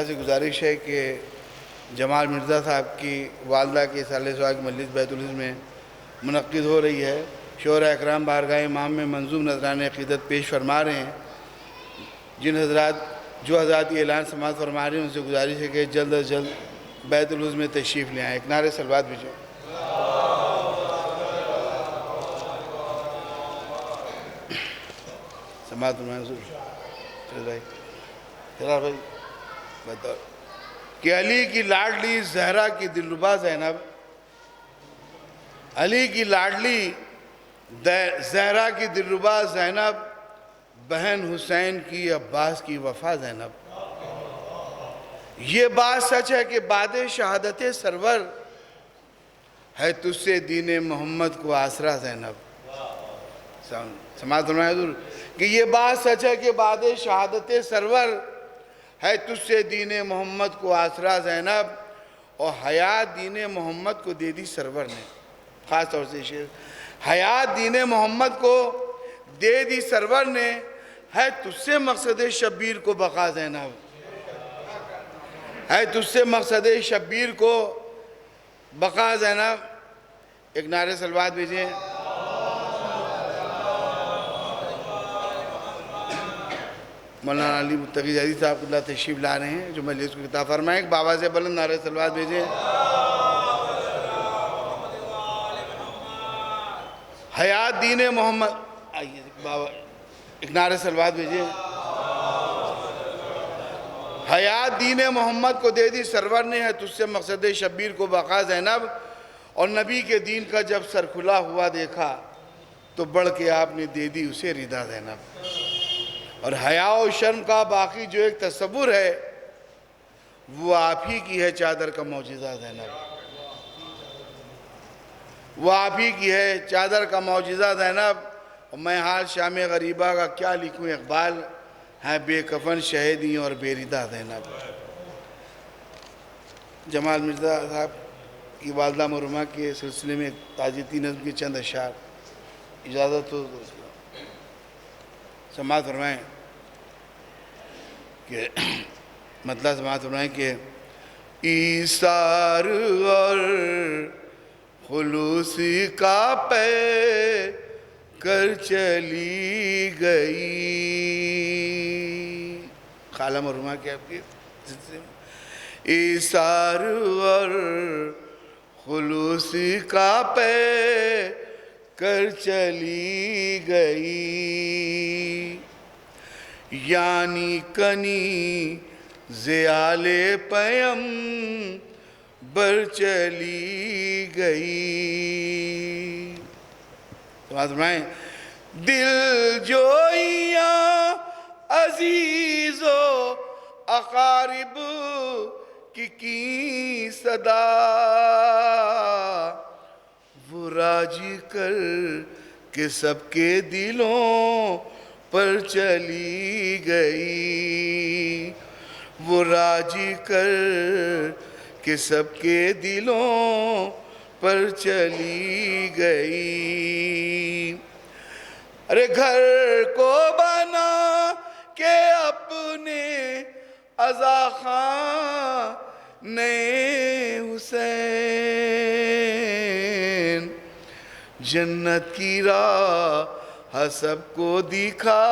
سے گزارش ہے کہ جمال مرزا صاحب کی والدہ کے سالِ سوگ مجلس بیت العز میں منعقد ہو رہی ہے۔ شعراء اکرام بارگاہ امام میں منظوم نذرانِ عقیدت پیش فرما رہے ہیں۔ جو حضرات یہ اعلان سماعت فرما رہے ہیں ان سے گزارش ہے کہ جلد از جلد بیت العز میں تشریف لے آئیں۔ ایک نعرہ صلوات بھیجیں۔ سماعت فرمائیں حضور۔ چلا بھائی بتاؤ کہ علی کی لاڈلی زہرا کی دلربا زینب، علی کی لاڈلی زہرا کی دلربا زینب، بہن حسین کی عباس کی وفا زینب، یہ بات سچ ہے کہ بعد شہادت سرور ہے تجھ سے دین محمد کو آسرا زینب۔ سماعت فرمائیں حضور کہ یہ بات سچ ہے کہ بعد شہادت سرور ہے تجھ سے دین محمد کو آسرا زینب، اور حیات دین محمد کو دے دی سرور نے۔ خاص طور سے شعر، حیات دین محمد کو دے دی سرور نے، ہے تجھ سے مقصد شبیر کو بقا زینب، ہے تجھ سے مقصد شبیر کو بقا زینب۔ ایک نعرہ صلوات بھیجیں۔ مولانا علی متقی زیدی صاحب اللہ تشریف لا رہے ہیں جو مجلس کو خطاب فرمائیں۔ ایک بابا سے بلند نعرہ صلوات بھیجیں۔ حیات دین محمد، آئیے بابا ایک نعرہ صلوات بھیجیں۔ حیات دین محمد کو دے دی سرور نے، ہے تجھ سے مقصد شبیر کو بقا زینب، اور نبی کے دین کا جب سر کھلا ہوا دیکھا تو بڑھ کے آپ نے دے دی اسے ردا زینب۔ اور حیا و شرم کا باقی جو ایک تصور ہے وہ آپ ہی کی ہے چادر کا معجزہ زینب، وہ آپ ہی کی ہے چادر کا معجزہ زینب۔ اور میں حال شام غریبہ کا کیا لکھوں اقبال ہے بے کفن شہیدی اور بے ردا زینب۔ جمال مرزا صاحب کی والدہ مرحومہ کے سلسلے میں تاجیتی نظم کے چند اشعار اجازت ہو سماعت فرمائیں کہ مطلب سماعت فرمائیں کہ ایثار اور خلوص کا پے کر چلی گئی، خالہ مرحومہ کے آپ کے سلسلے میں ایثار اور خلوص کا پے کر چلی گئی، یعنی کنی زیال پیم بر چلی گئی۔ تو آج فرمائیں دل جوئیاں عزیز و اقارب کی صدا، وہ راجی کر کہ سب کے دلوں پر چلی گئی، وہ راجی کر کہ سب کے دلوں پر چلی گئی۔ ارے گھر کو بنا کے اپنے عزا خاں نئے حسین، جنت کی راہ سب کو دکھا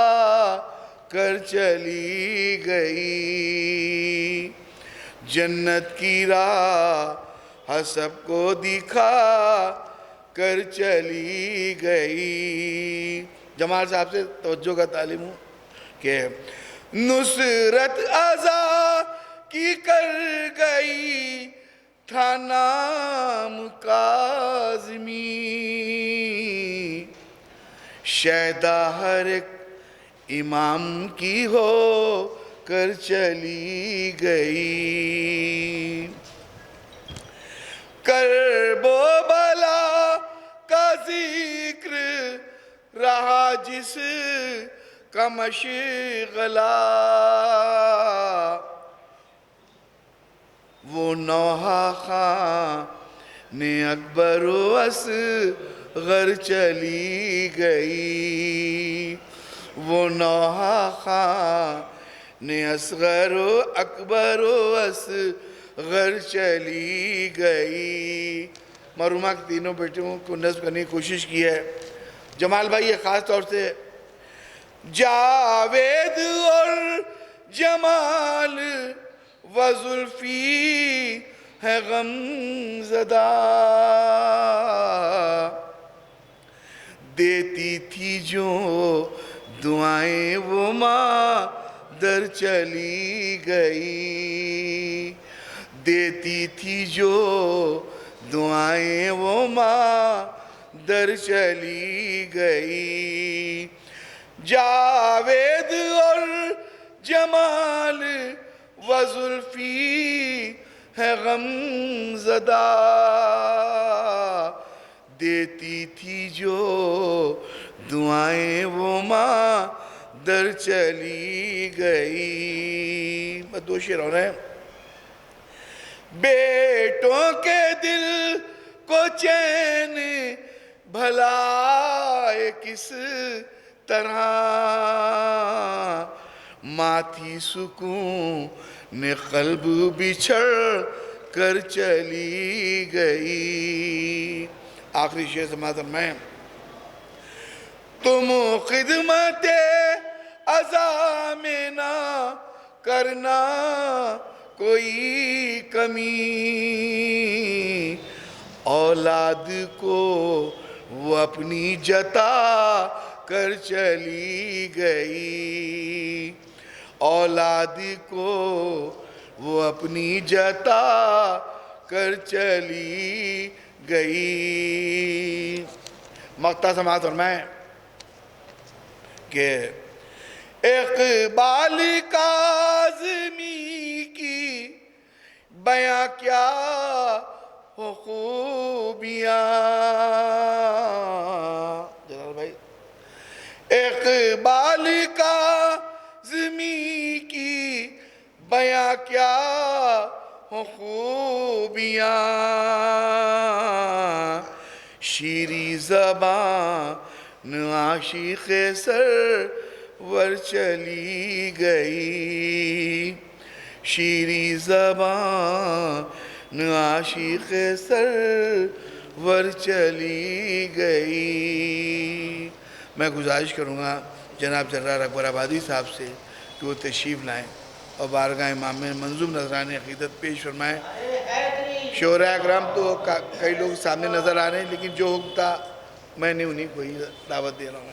کر چلی گئی، جنت کی راہ سب کو دکھا کر چلی گئی۔ جمال صاحب سے توجہ کا تعلیم ہوں کہ نصرت عزا کی کر گئی تھا نام کاظمی، شیدا ہر ایک امام کی ہو کر چلی گئی، کرب و بلا کا ذکر رہا جس کا مشغلہ، وہ نوحہ خان اکبر و اصغر چلی گئی، وہ نوحہ خان نے اصغر و اکبر و اصغر چلی گئی. مرحومہ کے تینوں بیٹوں کو نصب کرنے کی کوشش کی ہے. جمال بھائی یہ خاص طور سے جاوید اور جمال و زلفی ہے غم زدہ، دیتی تھی جو دعائیں وہ ماں در چلی گئی، دیتی تھی جو دعائیں وہ ماں در چلی گئی. جاوید اور جمال و زلفی ہے غم زدہ، دیتی تھی جو دعائیں وہ ماں در چلی گئی. میں دو شعر اور ہیں. بیٹوں کے دل کو چین بھلا کس طرح، ماں تھی سکون نے قلب بچھڑ کر چلی گئی. آخری شعر سماعت فرمائیں. تم خدمت عزا میں نہ کرنا کوئی کمی، اولاد کو وہ اپنی جتا کر چلی گئی، اولاد کو وہ اپنی جتا کر چلی گئی. مقطع سماعت فرمائیں کہ اقبال کاظمی کی بیاں کیا ہو خوبیاں. جلال بھائی. اقبال کاظمی کی بیاں کیا ہو خوبیاں، شیریں زبان عاشق سرور چلی گئی، شیریں زبان عاشق سرور چلی گئی. میں گزارش کروں گا جناب جرار اکبر آبادی صاحب سے کہ وہ تشریف لائیں اور بارگاہ امام میں منظوم نذرانِ عقیدت پیش فرمائیں. شعراء اکرام تو کئی لوگ سامنے نظر آ رہے ہیں، لیکن جو ہوتا میں نے انہیں کو ہی دعوت دے رہا ہوں.